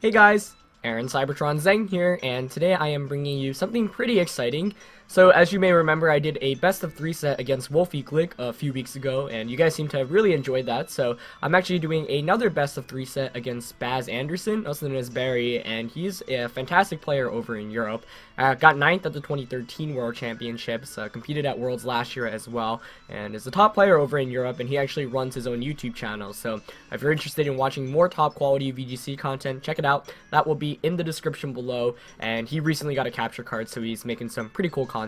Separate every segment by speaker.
Speaker 1: Hey guys, Aaron Cybertron Zheng here, and today I am bringing you something pretty exciting. So as you may remember, I did a best of 3 set against Wolfie a few weeks ago, and you guys seem to have really enjoyed that. So I'm actually doing another best of 3 set against Baz Anderson, also known as Barry, and he's a fantastic player over in Europe. Got 9th at the 2013 World Championships, competed at Worlds last year as well, and is a top player over in Europe, and he actually runs his own YouTube channel. So if you're interested in watching more top quality VGC content, check it out. That will be in the description below, and he recently got a capture card, so he's making some pretty cool content.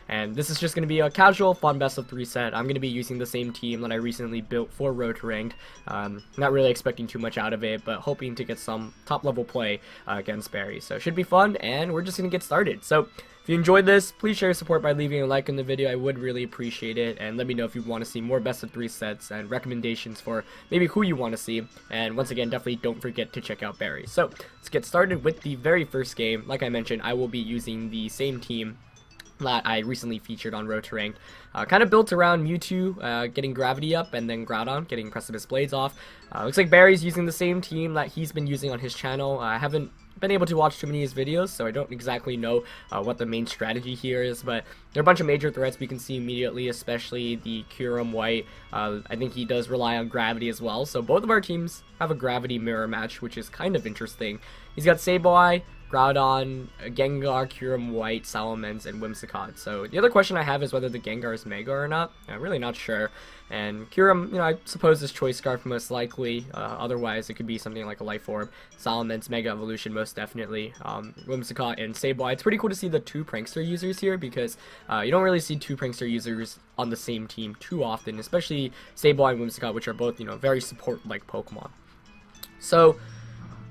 Speaker 1: And this is just going to be a casual, fun best of 3 set. I'm going to be using the same team that I recently built for Road to Ranked. Not really expecting too much out of it, but hoping to get some top level play against Barry. So it should be fun, and we're just going to get started. So if you enjoyed this, please share your support by leaving a like in the video. I would really appreciate it, and let me know if you want to see more best of 3 sets and recommendations for maybe who you want to see. And once again, definitely don't forget to check out Barry. So let's get started with the very first game. Like I mentioned, I will be using the same team that I recently featured on Road to Ranked. Kind of built around Mewtwo getting Gravity up, and then Groudon getting Precipice Blades off. Looks like Barry's using the same team that he's been using on his channel. I haven't been able to watch too many of his videos, so I don't exactly know what the main strategy here is, but there are a bunch of major threats we can see immediately, especially the Kyurem-White. I think he does rely on Gravity as well, so both of our teams have a Gravity mirror match, which is kind of interesting. He's got Sableye, Groudon, Gengar, Kyurem-White, Salamence, and Whimsicott. So the other question I have is whether the Gengar is Mega or not. I'm really not sure. And Kyurem, I suppose is Choice Scarf most likely. Otherwise, it could be something like a Life Orb. Salamence, Mega Evolution most definitely. Whimsicott and Sableye. It's pretty cool to see the 2 Prankster users here, because you don't really see 2 Prankster users on the same team too often, especially Sableye and Whimsicott, which are both, very support-like Pokemon. So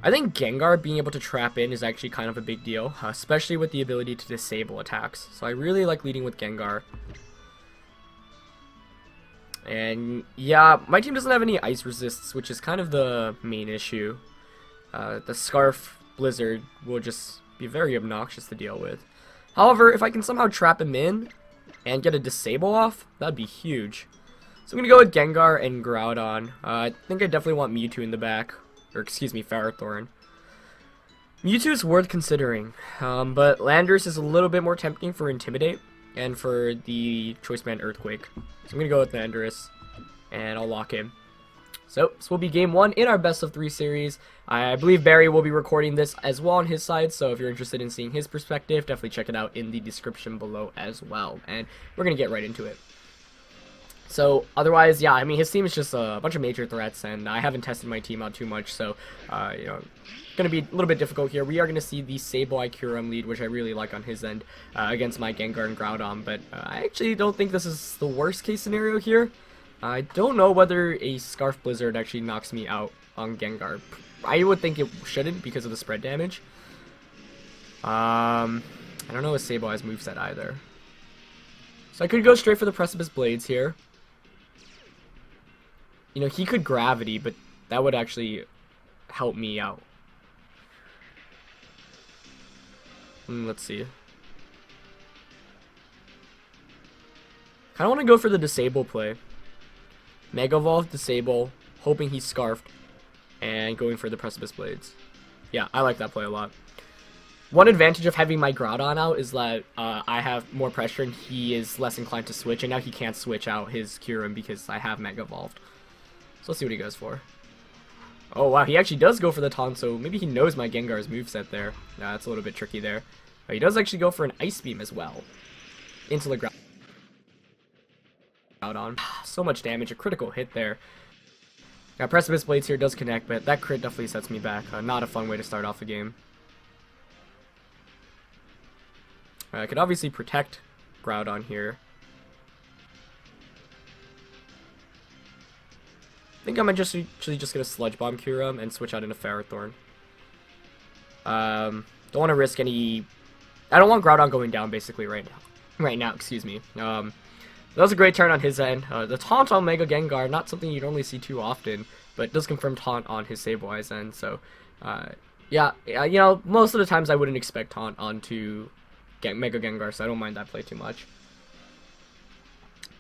Speaker 1: I think Gengar being able to trap in is actually kind of a big deal, especially with the ability to disable attacks. So I really like leading with Gengar. And yeah, my team doesn't have any ice resists, which is kind of the main issue. The Scarf Blizzard will just be very obnoxious to deal with. However, if I can somehow trap him in and get a disable off, that'd be huge. So I'm going to go with Gengar and Groudon. I think I definitely want Mewtwo in the back. Or excuse me, Ferrothorn. Mewtwo is worth considering, but Landorus is a little bit more tempting for Intimidate and for the Choice Band Earthquake. So I'm going to go with Landorus, and I'll lock in. So this will be game 1 in our best of 3 series. I believe Barry will be recording this as well on his side, so if you're interested in seeing his perspective, definitely check it out in the description below as well. And we're going to get right into it. So, otherwise, yeah, I mean, his team is just a bunch of major threats, and I haven't tested my team out too much, so, going to be a little bit difficult here. We are going to see the Sableye Kyurem lead, which I really like on his end, against my Gengar and Groudon, but I actually don't think this is the worst case scenario here. I don't know whether a Scarf Blizzard actually knocks me out on Gengar. I would think it shouldn't because of the spread damage. I don't know if Sableye's moveset either. So I could go straight for the Precipice Blades here. He could Gravity, but that would actually help me out. Let's see. Kinda want to go for the Disable play. Mega Evolve, Disable, hoping he's Scarfed, and going for the Precipice Blades. Yeah, I like that play a lot. One advantage of having my Groudon out is that I have more pressure and he is less inclined to switch, and now he can't switch out his Kyurem because I have Mega Evolved. So let's see what he goes for. Oh wow, he actually does go for the taunt, so maybe he knows my Gengar's moveset there. Nah, that's a little bit tricky there. But he does actually go for an Ice Beam as well. Into the Groudon. So much damage, a critical hit there. Now Precipice Blades here does connect, but that crit definitely sets me back. Not a fun way to start off the game. I could obviously protect Groudon here. I think I'm actually just going to Sludge Bomb Kyurem and switch out into Ferrothorn. Don't want to risk any... I don't want Groudon going down basically right now, excuse me. That was a great turn on his end. The taunt on Mega Gengar, not something you normally see too often, but it does confirm taunt on his Sableye's end, so... yeah, most of the times I wouldn't expect taunt onto Mega Gengar, so I don't mind that play too much.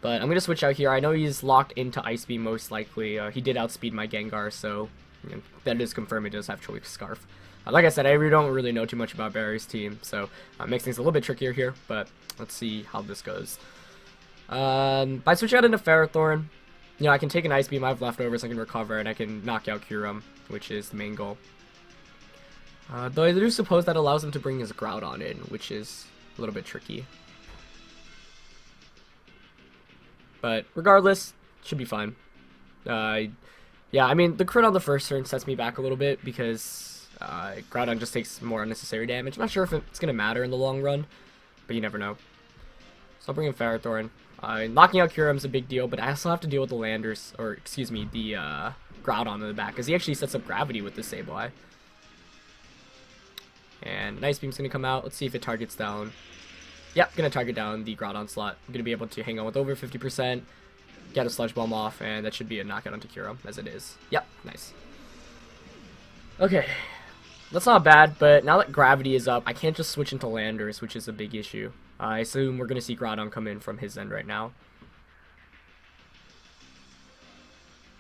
Speaker 1: But I'm going to switch out here. I know he's locked into Ice Beam most likely. He did outspeed my Gengar, so And that is confirmed. He does have Choice Scarf. Like I said, I really don't really know too much about Barry's team, so it makes things a little bit trickier here. But let's see how this goes. By switching out into Ferrothorn, you know, I can take an Ice Beam. I have leftovers. I can recover, and I can knock out Kyurem, which is the main goal. Though I do suppose that allows him to bring his Groudon in, which is a little bit tricky. But regardless, should be fine. Yeah, I mean, the crit on the first turn sets me back a little bit because Groudon just takes more unnecessary damage. I'm not sure if it's going to matter in the long run, but you never know. So I'll bring in Ferrothorn. Knocking out Kyurem's a big deal, but I also have to deal with the Landers, or excuse me, the Groudon in the back, because he actually sets up gravity with the Sableye. And Ice Beam's going to come out. Let's see if it targets down. Yep, going to target down the Groudon slot. I'm going to be able to hang on with over 50%, get a Sludge Bomb off, and that should be a knockout onto Kyurem, as it is. Yep, nice. Okay, that's not bad, but now that gravity is up, I can't just switch into Landers, which is a big issue. I assume we're going to see Groudon come in from his end right now.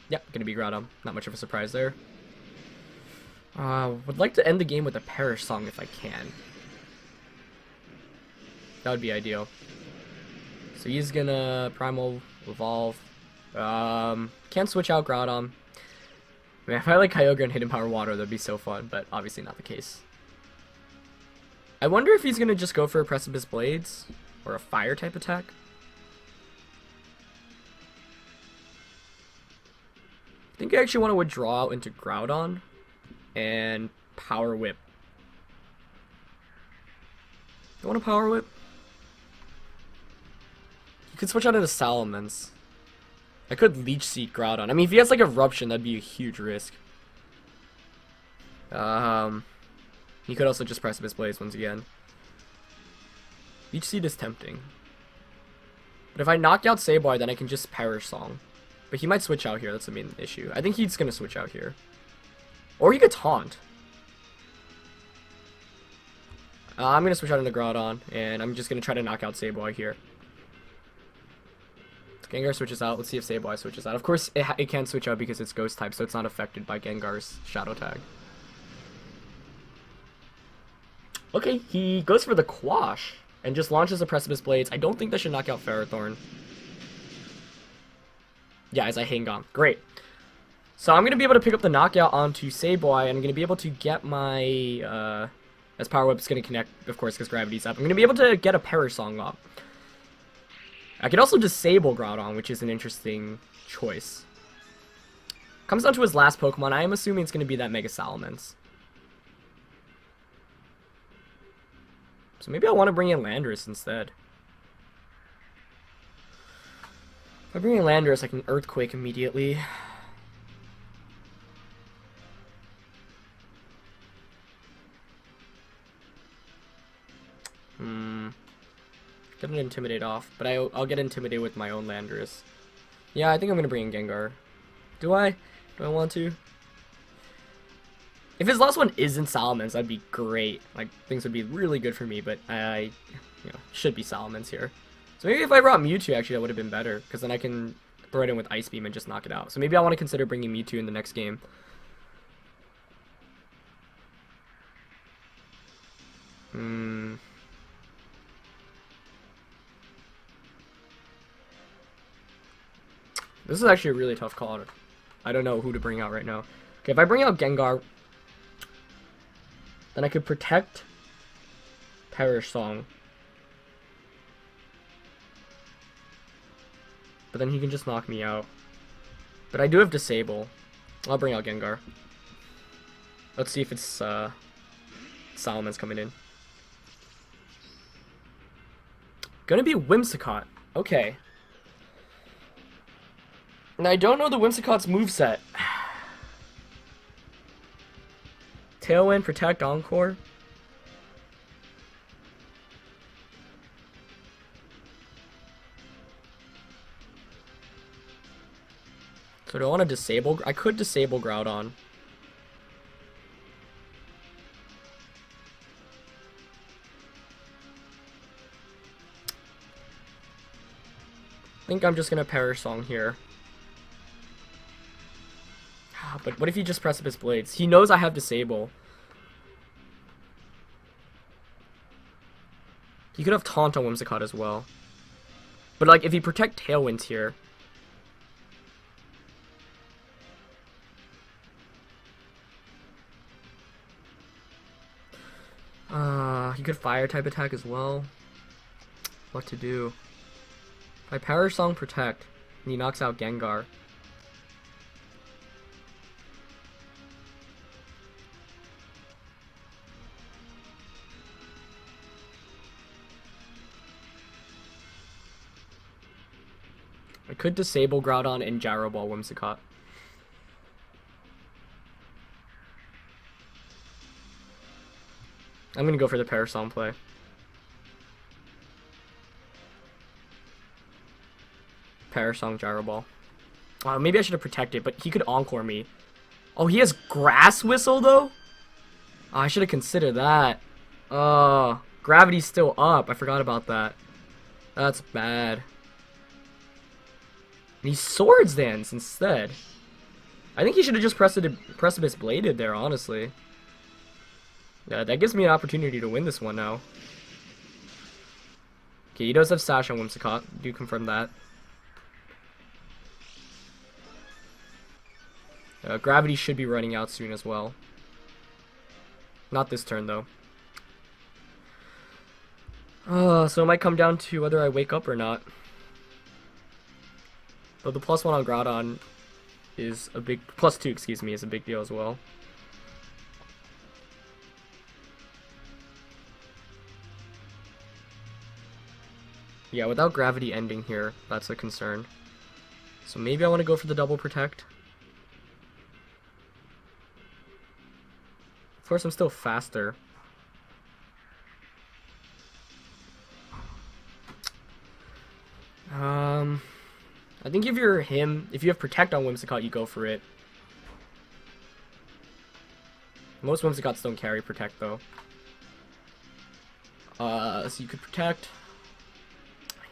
Speaker 1: Yep, going to be Groudon. Not much of a surprise there. Would like to end the game with a Perish Song if I can. That would be ideal. So he's gonna Primal Evolve. Can't switch out Groudon. Man, if I like Kyogre and Hidden Power Water, that'd be so fun, but obviously not the case. I wonder if he's gonna just go for a Precipice Blades or a Fire type attack. I think I actually want to withdraw out into Groudon and Power Whip. You want a Power Whip? You could switch out into Salamence. I could Leech Seed Groudon. I mean, if he has like Eruption, that'd be a huge risk. You could also just Precipice Blaze once again. Leech Seed is tempting. But if I knock out Sableye, then I can just Perish Song. But he might switch out here, that's the main issue. I think he's gonna switch out here. Or he could Taunt. I'm gonna switch out into Groudon, and I'm just gonna try to knock out Sableye here. Gengar switches out. Let's see if Sableye switches out. Of course, it can't switch out because it's Ghost type, so it's not affected by Gengar's Shadow Tag. Okay, he goes for the Quash and just launches the Precipice Blades. I don't think that should knock out Ferrothorn. Yeah, as I hang on. Great. So I'm going to be able to pick up the knockout onto Sableye, and I'm going to be able to get my... as Power Whip's going to connect, of course, because gravity's up. I'm going to be able to get a Perish Song up. I could also disable Groudon, which is an interesting choice. Comes down to his last Pokemon. I am assuming it's going to be that Mega Salamence. So maybe I want to bring in Landorus instead. If I bring in Landorus, I can Earthquake immediately. Get an Intimidate off, but I'll get Intimidated with my own Landorus. Yeah, I think I'm gonna bring in Gengar. Do I? Do I want to? If his last one isn't Salamence, that'd be great. Like, things would be really good for me, but I should be Salamence here. So maybe if I brought Mewtwo, actually, that would have been better, because then I can throw it in with Ice Beam and just knock it out. So maybe I want to consider bringing Mewtwo in the next game. This is actually a really tough call. I don't know who to bring out right now. Okay, if I bring out Gengar, then I could protect Perish Song. But then he can just knock me out. But I do have Disable. I'll bring out Gengar. Let's see if it's Salamence coming in. Gonna be Whimsicott. Okay. And I don't know the Whimsicott's moveset. Tailwind, Protect, Encore. So do I want to disable? I could disable Groudon. I think I'm just gonna Perish Song here. But what if he just Precipice Blades? He knows I have Disable. He could have Taunt on Whimsicott as well. But like, if he Protect Tailwinds here... he could Fire type attack as well. What to do? If I Power Song Protect, and he knocks out Gengar. I could disable Groudon and Gyro Ball Whimsicott. I'm gonna go for the Parasong play. Parasong Gyro Ball. Maybe I should have protected, but he could Encore me. Oh, he has Grass Whistle though? Oh, I should have considered that. Gravity's still up. I forgot about that. That's bad. And he Swords Dance instead. I think he should have just Precipice Bladed there, honestly. Yeah, that gives me an opportunity to win this one now. Okay, he does have Sash on Whimsicott. Do confirm that. Gravity should be running out soon as well. Not this turn, though. So it might come down to whether I wake up or not. But the +1 on Groudon is a big... +2, excuse me, is a big deal as well. Yeah, without Gravity ending here, that's a concern. So maybe I want to go for the double Protect. Of course, I'm still faster. I think if you're him, if you have Protect on Whimsicott, you go for it. Most Whimsicotts don't carry Protect, though. So you could Protect.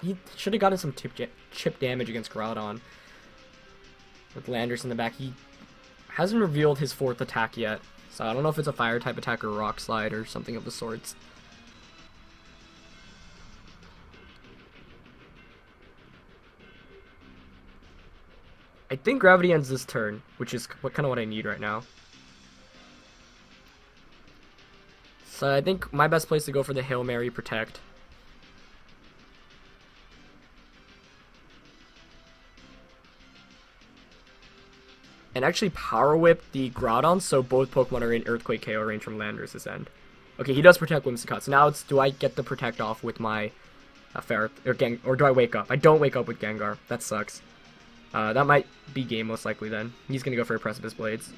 Speaker 1: He should have gotten some chip damage against Groudon. With Landorus in the back. He hasn't revealed his 4th attack yet. So I don't know if it's a Fire type attack or Rock Slide or something of the sorts. I think Gravity ends this turn, which is kind of what I need right now. So I think my best place to go for the Hail Mary Protect. And actually Power Whip the Groudon, so both Pokemon are in Earthquake KO range from Landorus' end. Okay, he does Protect Whimsicott, so now it's, do I get the Protect off with my or do I wake up? I don't wake up with Gengar. That sucks. That might be game most likely then. He's gonna go for a Precipice Blades.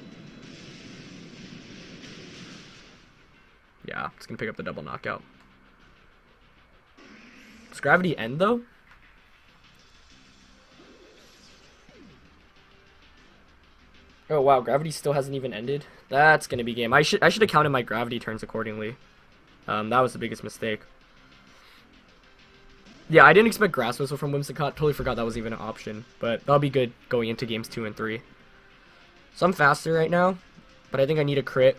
Speaker 1: Yeah, it's gonna pick up the double knockout. Does Gravity end though? Oh wow, Gravity still hasn't even ended. That's gonna be game. I should have counted my Gravity turns accordingly. That was the biggest mistake. Yeah, I didn't expect Grass Whistle from Whimsicott. Totally forgot that was even an option. But that'll be good going into games 2 and 3. So I'm faster right now, but I think I need a crit.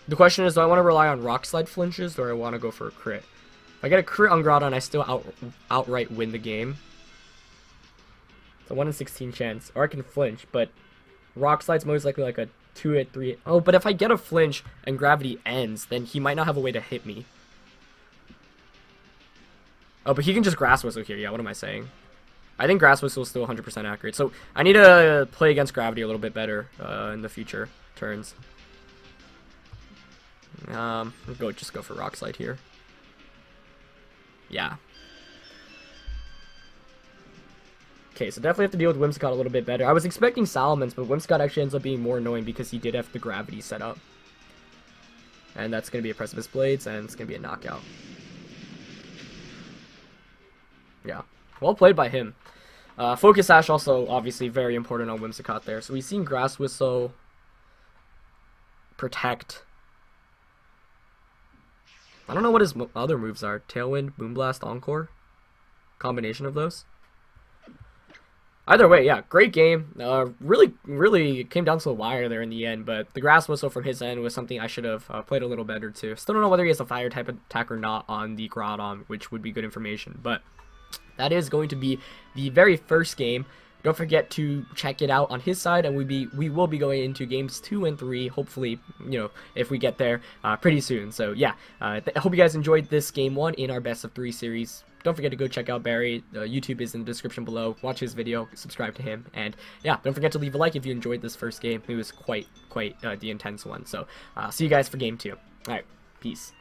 Speaker 1: The question is, do I want to rely on Rock Slide flinches, or do I want to go for a crit? If I get a crit on Groudon, I still outright win the game. It's a 1 in 16 chance. Or I can flinch, but Rock Slide's most likely like a 2 at 3. Oh, but if I get a flinch and Gravity ends, then he might not have a way to hit me. Oh, but he can just Grass Whistle here. Yeah, what am I saying? I think Grass Whistle is still 100% accurate. So I need to play against Gravity a little bit better in the future turns. Just go for Rock Slide here. Yeah. Okay, so definitely have to deal with Whimsicott a little bit better. I was expecting Salamence, but Whimsicott actually ends up being more annoying because he did have the Gravity set up. And that's going to be a Precipice Blades, and it's going to be a knockout. Yeah, well played by him. Focus Sash also obviously very important on Whimsicott there. So we've seen Grass Whistle, Protect. I don't know what his other moves are. Tailwind, Moonblast, Encore. Combination of those. Either way, yeah, great game. Really came down to the wire there in the end, but the grass whistle from his end was something I should have played a little better too. Still don't know whether he has a fire type attack or not on the Groudon, which would be good information, but that is going to be the very first game. Don't forget to check it out on his side, and we will be going into games 2 and 3, hopefully, if we get there pretty soon. So yeah, I hope you guys enjoyed this game 1 in our best of 3 series. Don't forget to go check out Barry. YouTube is in the description below. Watch his video, subscribe to him, and yeah, don't forget to leave a like if you enjoyed this first game. It was quite the intense one. So see you guys for game 2. All right, peace.